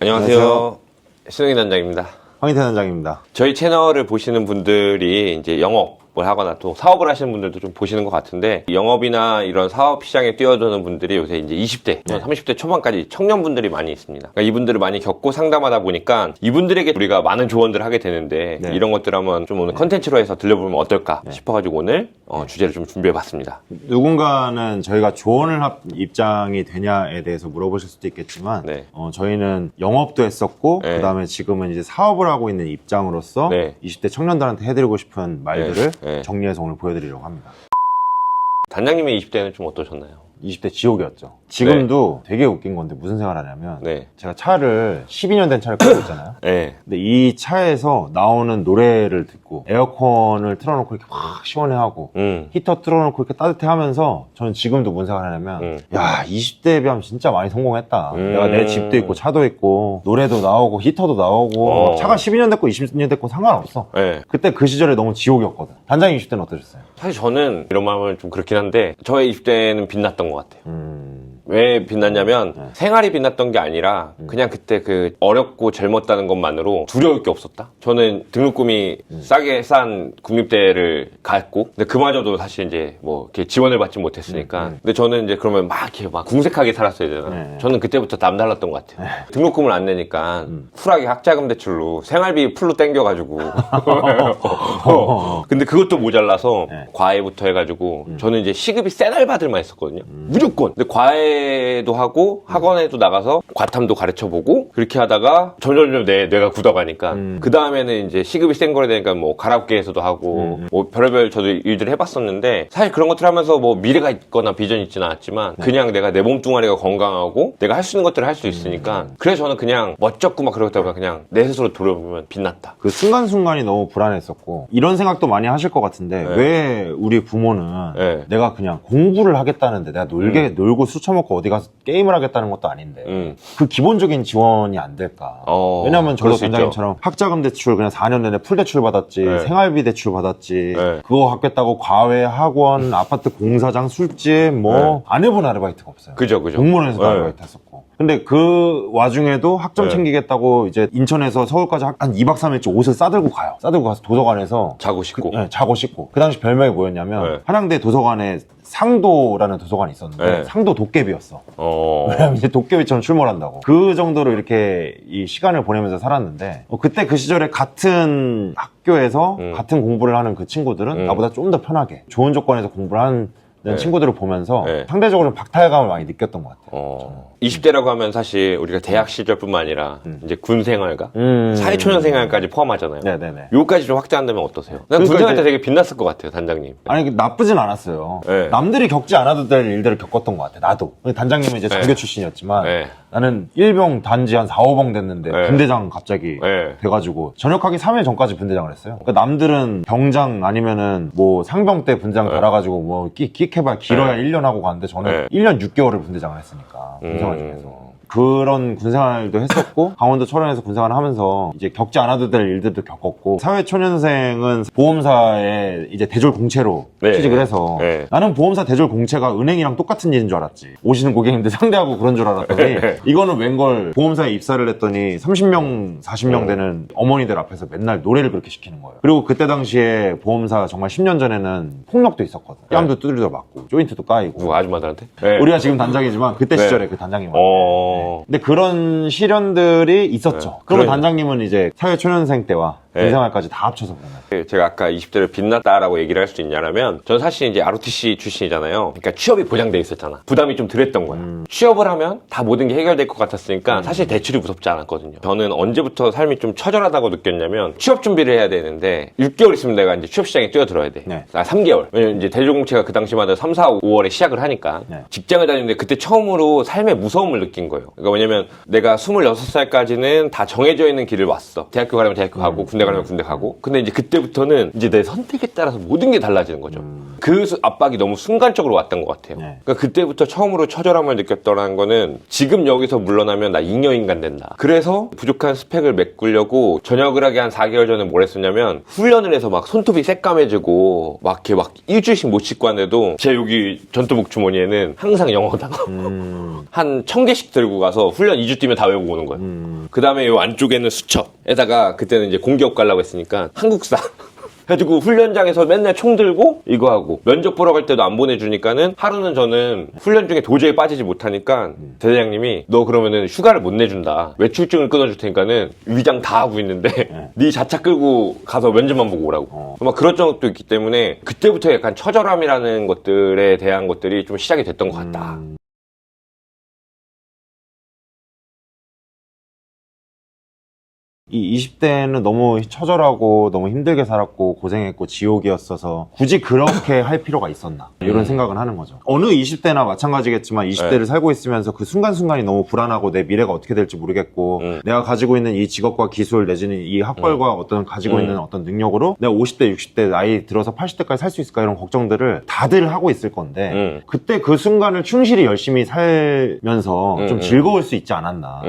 안녕하세요. 신동희 단장입니다. 황희태 단장입니다. 저희 채널을 보시는 분들이 이제 영업을 하거나 또 사업을 하시는 분들도 좀 보시는 것 같은데, 영업이나 이런 사업 시장에 뛰어드는 분들이 요새 이제 20대, 30대 초반까지 청년분들이 많이 있습니다. 그러니까 이분들을 많이 겪고 상담하다 보니까 이분들에게 우리가 많은 조언들을 하게 되는데, 이런 것들 한번 좀 오늘 컨텐츠로 해서 들려보면 어떨까 싶어가지고 오늘 주제를 좀 준비해봤습니다. 누군가는 저희가 조언을 할 입장이 되냐에 대해서 물어보실 수도 있겠지만, 저희는 영업도 했었고, 그 다음에 지금은 이제 사업을 하고 있는 입장으로서 20대 청년들한테 해드리고 싶은 말들을 정리해서 오늘 보여드리려고 합니다. 단장님의 20대는 좀 어떠셨나요? 20대 지옥이었죠. 지금도 되게 웃긴 건데 무슨 생각을 하냐면, 제가 차를 12년 된 차를 끌고 있잖아요. 근데 이 차에서 나오는 노래를 듣고 에어컨을 틀어놓고 이렇게 막 시원해하고 히터 틀어놓고 이렇게 따뜻해 하면서, 저는 지금도 무슨 생각을 하냐면 야, 20대에 비하면 진짜 많이 성공했다. 내가 내 집도 있고 차도 있고 노래도 나오고 히터도 나오고 차가 12년 됐고 20년 됐고 상관없어. 그때 그 시절에 너무 지옥이었거든. 단장님 20대는 어떠셨어요? 사실 저는 이런 마음은 좀 그렇긴 한데, 저의 20대는 빛났던 것 같아요. 왜 빛났냐면 생활이 빛났던 게 아니라 그냥 그때 그 어렵고 젊었다는 것만으로 두려울 게 없었다. 저는 등록금이 싸게 싼 국립대를 갔고, 근데 그마저도 사실 이제 뭐 이렇게 지원을 받지 못했으니까. 근데 저는 이제 그러면 막 이렇게 막 궁색하게 살았어야 되잖아요. 저는 그때부터 남달랐던 것 같아요. 등록금을 안 내니까 쿨하게 학자금 대출로 생활비 풀로 땡겨가지고 근데 그것도 모자라서 과외부터 해가지고 저는 이제 시급이 센 알바들만 했었거든요. 무조건. 근데 과외도 하고 학원에도 나가서 과탐도 가르쳐보고 그렇게 하다가 점점 뇌가 굳어가니까 그 다음에는 이제 시급이 센 거래 되니까 뭐 가라오케에서도 하고 뭐 별의별 저도 일들을 해봤었는데, 사실 그런 것들 하면서 뭐 미래가 있거나 비전이 있지는 않았지만 그냥 내가 내 몸뚱아리가 건강하고 내가 할 수 있는 것들을 할 수 있으니까, 그래서 저는 그냥 멋졌고 막 그러다가 그냥 내 스스로 돌아보면 빛났다. 그 순간순간이 너무 불안했었고, 이런 생각도 많이 하실 것 같은데 왜 우리 부모는 내가 그냥 공부를 하겠다는데 내가 놀고 술 처먹고 어디 가서 게임을 하겠다는 것도 아닌데 그 기본적인 지원이 안 될까? 왜냐면 저도 단장님처럼 학자금 대출 그냥 4년 내내 풀 대출 받았지, 생활비 대출 받았지, 그거 갚겠다고 과외, 학원, 아파트 공사장, 술집 뭐 안 해본 아르바이트가 없어요. 그죠. 공무원에서도 아르바이트 했었고. 근데 그 와중에도 학점 챙기겠다고 이제 인천에서 서울까지 한 2박 3일째 옷을 싸들고 가요. 싸들고 가서 도서관에서 자고 씻고. 자고 씻고. 그 당시 별명이 뭐였냐면 한양대 도서관에 상도라는 도서관이 있었는데 상도 도깨비였어. 왜냐면 이제 도깨비처럼 출몰 한다고. 그 정도로 이렇게 이 시간을 보내면서 살았는데, 그때 그 시절에 같은 학교에서 같은 공부를 하는 그 친구들은 나보다 좀 더 편하게 좋은 조건에서 공부를 하는 친구들을 보면서 상대적으로 박탈감을 많이 느꼈던 것 같아요. 20대라고 하면 사실 우리가 대학 시절뿐만 아니라 이제 군 생활과 사회초년 생활까지 포함하잖아요. 요거까지 좀 확대한다면 어떠세요? 난 군 생활 때 되게 빛났을 것 같아요, 단장님. 아니, 나쁘진 않았어요. 남들이 겪지 않아도 될 일들을 겪었던 것 같아, 나도. 단장님은 이제 장교 출신이었지만 나는 일병 단지 한 4, 5병 됐는데 분대장 갑자기 돼가지고 전역하기 3일 전까지 분대장을 했어요. 그러니까 남들은 병장 아니면은 뭐 상병 때 분대장 달아가지고 뭐 끽해봐야 길어야 1년 하고 갔는데 저는 1년 6개월을 분대장을 했으니까, 군생활 중에서. 그런 군생활도 했었고 강원도 철원에서 군생활을 하면서 이제 겪지 않아도 될 일들도 겪었고, 사회초년생은 보험사에 이제 대졸 공채로 취직을 해서 나는 보험사 대졸 공채가 은행이랑 똑같은 일인 줄 알았지. 오시는 고객님들 상대하고 그런 줄 알았더니 이거는 웬걸 보험사에 입사를 했더니 30명 40명 되는 어머니들 앞에서 맨날 노래를 그렇게 시키는 거예요. 그리고 그때 당시에 보험사 정말 10년 전에는 폭력도 있었거든. 뺨도 두드려 맞고 조인트도 까이고. 누구 아줌마들한테? 우리가 지금 단장이지만 그때 시절에 그 단장님한테. 근데 그런 시련들이 있었죠. 그러면 단장님은 이제 사회초년생 때와 군생활까지 다 합쳐서 보면. 제가 아까 20대를 빛났다라고 얘기를 할 수 있냐면, 저는 사실 이제 ROTC 출신이잖아요. 그러니까 취업이 보장돼 있었잖아. 부담이 좀 덜했던 거야. 취업을 하면 다 모든 게 해결될 것 같았으니까 사실 대출이 무섭지 않았거든요. 저는 언제부터 삶이 좀 처절하다고 느꼈냐면, 취업 준비를 해야 되는데 6개월 있으면 내가 이제 취업 시장에 뛰어들어야 돼. 3개월. 왜냐면 이제 대졸공채가 그 당시마다 3, 4, 5월에 시작을 하니까 직장을 다니는데 그때 처음으로 삶의 무서움을 느낀 거예요. 그러니까 왜냐면 내가 26살까지는 다 정해져 있는 길을 왔어. 대학교 가려면 대학교 가고 군대 가려면 군대 가고. 근데 이제 그때부터는 이제 내 선택에 따라서 모든 게 달라지는 거죠. 그 압박이 너무 순간적으로 왔던 것 같아요. 그러니까 그때부터 처음으로 처절함을 느꼈더라는 거는 지금 여기서 물러나면 나 잉여인간 된다. 그래서 부족한 스펙을 메꾸려고 전역을 하기 한 4개월 전에 뭘 했었냐면 훈련을 해서 막 손톱이 새까매지고 막 이렇게 막 일주일씩 못 씻고 하는데도 제 여기 전투복 주머니에는 항상 영어다가 한 1000개씩 들고 가서 훈련 2주 뛰면 다 외우고 오는 거예요. 그 다음에 요 안쪽에는 수첩에다가 그때는 이제 공기업 가려고 했으니까 한국사 해가지고 훈련장에서 맨날 총 들고 이거 하고 면접 보러 갈 때도 안 보내주니까는 하루는 저는 훈련 중에 도저히 빠지지 못하니까 대대장님이 너 그러면은 휴가를 못 내준다. 외출증을 끊어줄 테니까는 위장 다 하고 있는데 네 자차 끌고 가서 면접만 보고 오라고. 막 그런 적도 있기 때문에 그때부터 약간 처절함이라는 것들에 대한 것들이 좀 시작이 됐던 것 같다. 이 20대는 너무 처절하고 너무 힘들게 살았고 고생했고 지옥이었어서 굳이 그렇게 할 필요가 있었나 이런 생각은 하는 거죠. 어느 20대나 마찬가지겠지만 20대를 살고 있으면서 그 순간순간이 너무 불안하고 내 미래가 어떻게 될지 모르겠고 내가 가지고 있는 이 직업과 기술 내지는 이 학벌과 어떤 가지고 있는 어떤 능력으로 내가 50대 60대 나이 들어서 80대까지 살 수 있을까 이런 걱정들을 다들 하고 있을 건데 그때 그 순간을 충실히 열심히 살면서 좀 즐거울 수 있지 않았나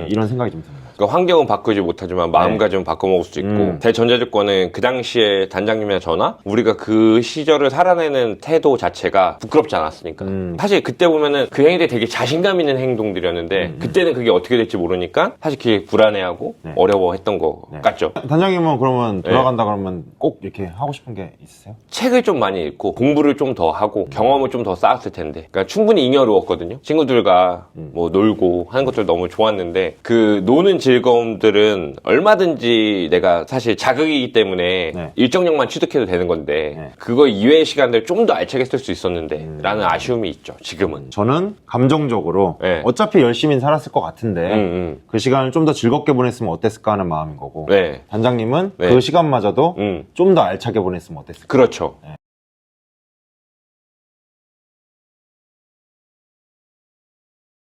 이런 생각이 좀 듭니다. 그러니까 환경은 바꾸지 못하지만 마음가짐은 바꿔먹을 수도 있고 대전제조건은 그 당시에 단장님이나 저나 우리가 그 시절을 살아내는 태도 자체가 부끄럽지 않았으니까 사실 그때 보면은 그 행위들이 되게 자신감 있는 행동들이었는데 그때는 그게 어떻게 될지 모르니까 사실 그게 불안해하고 어려워했던 거 같죠. 단장님은 그러면 돌아간다 그러면 꼭 이렇게 하고 싶은 게 있으세요? 책을 좀 많이 읽고 공부를 좀 더 하고 경험을 좀 더 쌓았을 텐데 그러니까 충분히 잉여로웠거든요. 친구들과 뭐 놀고 하는 것들 너무 좋았는데 그 노는 즐거움들은 얼마든지 내가 사실 자극이기 때문에 일정량만 취득해도 되는 건데 그거 이외의 시간들 좀 더 알차게 쓸 수 있었는데 라는 아쉬움이 있죠. 지금은. 저는 감정적으로 어차피 열심히 살았을 것 같은데 그 시간을 좀 더 즐겁게 보냈으면 어땠을까 하는 마음인 거고 단장님은 그 시간마저도 좀 더 알차게 보냈으면 어땠을까. 그렇죠.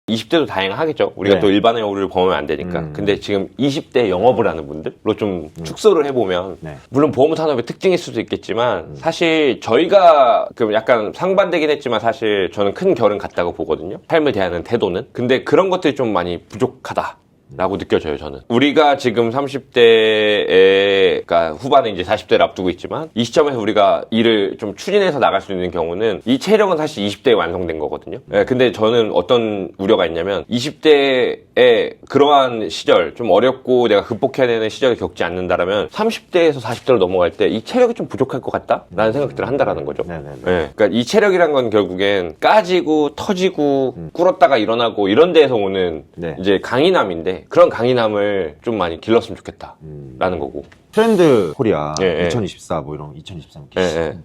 20대도 다양하겠죠. 우리가 또 일반의 오류를 범하면 안 되니까. 근데 지금 20대 영업을 하는 분들로 좀 축소를 해보면 물론 보험 산업의 특징일 수도 있겠지만 사실 저희가 그 약간 상반되긴 했지만 사실 저는 큰 결은 같다고 보거든요. 삶을 대하는 태도는. 근데 그런 것들이 좀 많이 부족하다. 라고 느껴져요, 저는. 우리가 지금 30대에, 그러니까 후반에 이제 40대를 앞두고 있지만, 이 시점에서 우리가 일을 좀 추진해서 나갈 수 있는 경우는, 이 체력은 사실 20대에 완성된 거거든요. 근데 저는 어떤 우려가 있냐면, 20대에 그러한 시절, 좀 어렵고 내가 극복해야 되는 시절을 겪지 않는다라면, 30대에서 40대로 넘어갈 때 이 체력이 좀 부족할 것 같다? 라는 생각들을 한다라는 거죠. 그러니까 이 체력이란 건 결국엔 까지고, 터지고, 꿇었다가 일어나고, 이런 데에서 오는 이제 강인함인데, 그런 강인함을 좀 많이 길렀으면 좋겠다 라는 거고. 트렌드 코리아 2024 뭐 이런 2023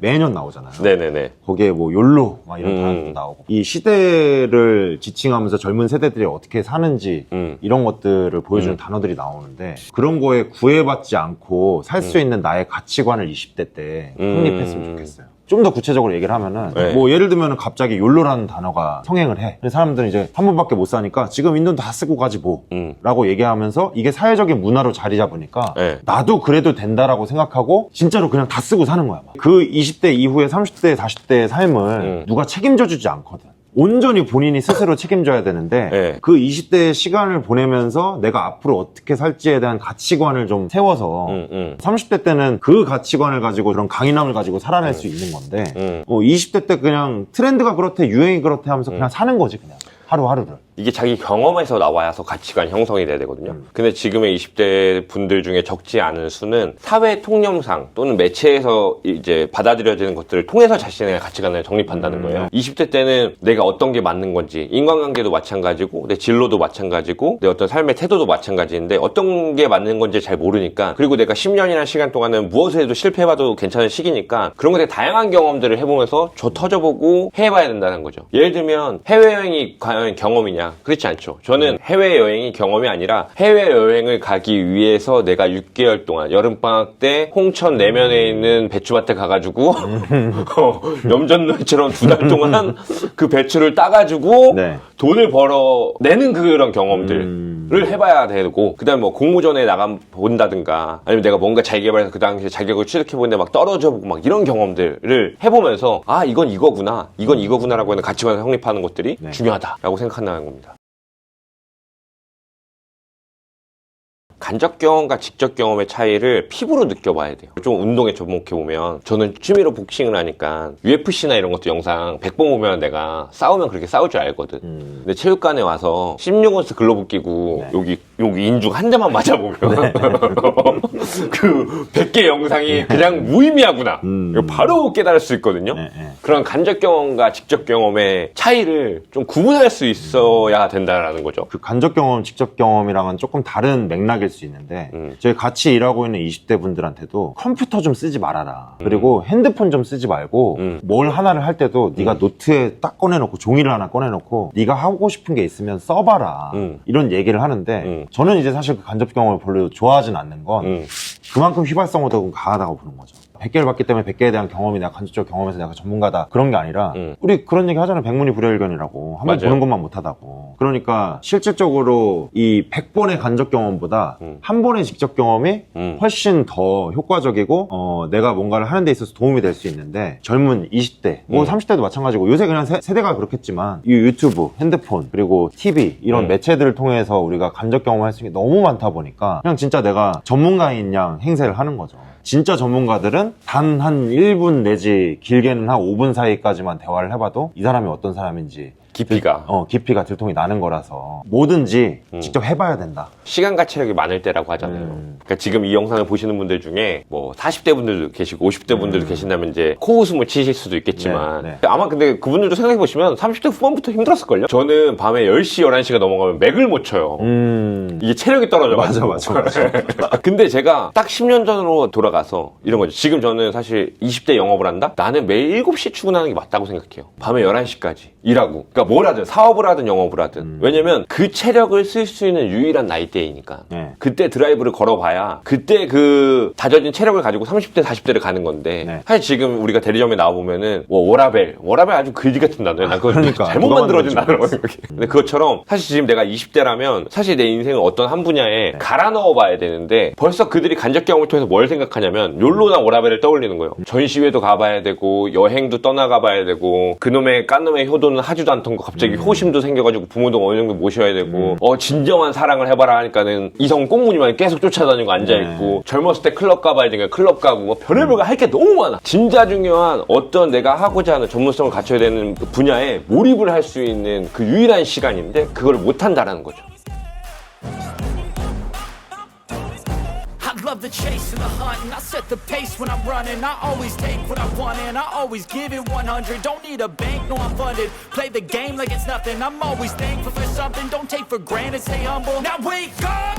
매년 나오잖아요. 네네네. 거기에 뭐 욜로 막 이런 단어도 나오고 이 시대를 지칭하면서 젊은 세대들이 어떻게 사는지 이런 것들을 보여주는 단어들이 나오는데 그런 거에 구애받지 않고 살 수 있는 나의 가치관을 20대 때 확립했으면 좋겠어요. 좀 더 구체적으로 얘기를 하면은 뭐 예를 들면 갑자기 욜로라는 단어가 성행을 해. 근데 사람들은 이제 한 번밖에 못 사니까 지금 인돈 다 쓰고 가지 뭐 라고 얘기하면서 이게 사회적인 문화로 자리 잡으니까 나도 그래도 된다라고 생각하고 진짜로 그냥 다 쓰고 사는 거야. 그 20대 이후에 30대 40대의 삶을 누가 책임져 주지 않거든. 온전히 본인이 스스로 책임져야 되는데 그 20대의 시간을 보내면서 내가 앞으로 어떻게 살지에 대한 가치관을 좀 세워서 30대 때는 그 가치관을 가지고 그런 강인함을 가지고 살아낼 수 있는 건데 20대 때 그냥 트렌드가 그렇대 유행이 그렇대 하면서 그냥 사는 거지 그냥 하루하루를. 이게 자기 경험에서 나와서 가치관 형성이 돼야 되거든요. 근데 지금의 20대 분들 중에 적지 않은 수는 사회 통념상 또는 매체에서 이제 받아들여지는 것들을 통해서 자신의 가치관을 정립한다는 거예요. 20대 때는 내가 어떤 게 맞는 건지, 인간관계도 마찬가지고, 내 진로도 마찬가지고, 내 어떤 삶의 태도도 마찬가지인데 어떤 게 맞는 건지 잘 모르니까, 그리고 내가 10년이라는 시간 동안은 무엇을 해도 실패해봐도 괜찮은 시기니까 그런 것에 다양한 경험들을 해보면서 터져보고 해봐야 된다는 거죠. 예를 들면 해외여행이 과연 경험이냐? 그렇지 않죠. 저는 해외여행이 경험이 아니라 해외여행을 가기 위해서 내가 6개월 동안 여름방학 때 홍천 내면에 있는 배추밭에 가가지고 염전놀이처럼 2달 동안 그 배추를 따가지고 돈을 벌어내는 그런 경험들 해봐야 되고, 그 다음에 뭐 공모전에 나가 본다든가, 아니면 내가 뭔가 자기개발해서 그 당시에 자격을 취득해보는데 막 떨어져보고 막 이런 경험들을 해보면서, 아, 이건 이거구나, 이건 이거구나라고 하는 가치관을 성립하는 것들이 네. 중요하다라고 생각한다는 겁니다. 간접 경험과 직접 경험의 차이를 피부로 느껴봐야 돼요. 좀 운동에 접목해보면, 저는 취미로 복싱을 하니까 UFC나 이런 것도 영상 100번 보면 내가 싸우면 그렇게 싸울 줄 알거든. 근데 체육관에 와서 16온스 글러브 끼고 네. 여기 인중 한 대만 맞아보면 그 100개 영상이 그냥 무의미하구나. 이거 바로 깨달을 수 있거든요. 그런 간접 경험과 직접 경험의 차이를 좀 구분할 수 있어야 된다라는 거죠. 그 간접 경험, 직접 경험이랑은 조금 다른 맥락일 수 있는데 저희 같이 일하고 있는 20대 분들한테도 컴퓨터 좀 쓰지 말아라. 그리고 핸드폰 좀 쓰지 말고 뭘 하나를 할 때도 네가 노트에 딱 꺼내놓고 종이를 하나 꺼내놓고 네가 하고 싶은 게 있으면 써봐라. 이런 얘기를 하는데 저는 이제 사실 그 간접 경험을 별로 좋아하진 않는 건 그만큼 휘발성으로 강하다고 보는 거죠. 100개를 봤기 때문에 100개에 대한 경험이 내가 간접적으로 경험해서 내가 전문가다 그런 게 아니라 우리 그런 얘기 하잖아요. 백문이 불여일견이라고. 한번 보는 것만 못하다고. 그러니까 실질적으로 이 100번의 간접 경험보다 한 번의 직접 경험이 훨씬 더 효과적이고 내가 뭔가를 하는 데 있어서 도움이 될 수 있는데 젊은 20대 뭐 30대도 마찬가지고 요새 그냥 세대가 그렇겠지만 이 유튜브, 핸드폰 그리고 TV 이런 매체들을 통해서 우리가 간접 경험할 수 있는 게 너무 많다 보니까 그냥 진짜 내가 전문가인 양 행세를 하는 거죠. 진짜 전문가들은 단 한 1분 내지 길게는 한 5분 사이까지만 대화를 해봐도 이 사람이 어떤 사람인지 깊이가 들통이 나는 거라서 뭐든지 직접 해봐야 된다. 시간과 체력이 많을 때라고 하잖아요. 그러니까 지금 이 영상을 보시는 분들 중에 뭐 40대 분들도 계시고 50대 분들도 계신다면 이제 코웃음을 치실 수도 있겠지만 아마 근데 그분들도 생각해보시면 30대 후반부터 힘들었을걸요? 저는 밤에 10시, 11시가 넘어가면 맥을 못 쳐요. 이게 체력이 떨어져가지고. 맞아. 근데 제가 딱 10년 전으로 돌아가서 이런 거죠. 지금 저는 사실 20대 영업을 한다? 나는 매일 7시 출근하는 게 맞다고 생각해요. 밤에 11시까지 일하고. 그러니까 뭘 하든 사업을 하든 영업을 하든 왜냐면 그 체력을 쓸 수 있는 유일한 나이대이니까 그때 드라이브를 걸어봐야 그때 그 다져진 체력을 가지고 30대 40대를 가는 건데 사실 지금 우리가 대리점에 나와보면은 뭐 워라벨 아주 그지 같은 단어야. 난 그거 그러니까, 잘못 만들어진 단어라고 생각해. 근데 그것처럼 사실 지금 내가 20대라면 사실 내 인생을 어떤 한 분야에 갈아 넣어봐야 되는데 벌써 그들이 간접 경험을 통해서 뭘 생각하냐면 욜로나 워라벨을 떠올리는 거예요. 전시회도 가봐야 되고 여행도 떠나가봐야 되고 그놈의 깐놈의 효도는 하지도 않던 거 갑자기 호심도 생겨가지고 부모도 어느 정도 모셔야 되고 진정한 사랑을 해봐라 하니까는 이성 꽁무니만 계속 쫓아다니고 앉아있고 젊었을 때 클럽 가봐야 되니까 클럽 가고 뭐 별의별 거 할 게 너무 많아. 진짜 중요한 어떤 내가 하고자 하는 전문성을 갖춰야 되는 그 분야에 몰입을 할 수 있는 그 유일한 시간인데 그걸 못한다라는 거죠. Love the chase and the hunt, and I set the pace when I'm running. I always take what I want and I always give it 100. Don't need a bank, no I'm funded. Play the game like it's nothing. I'm always thankful for something. Don't take for granted, stay humble. Now wake up!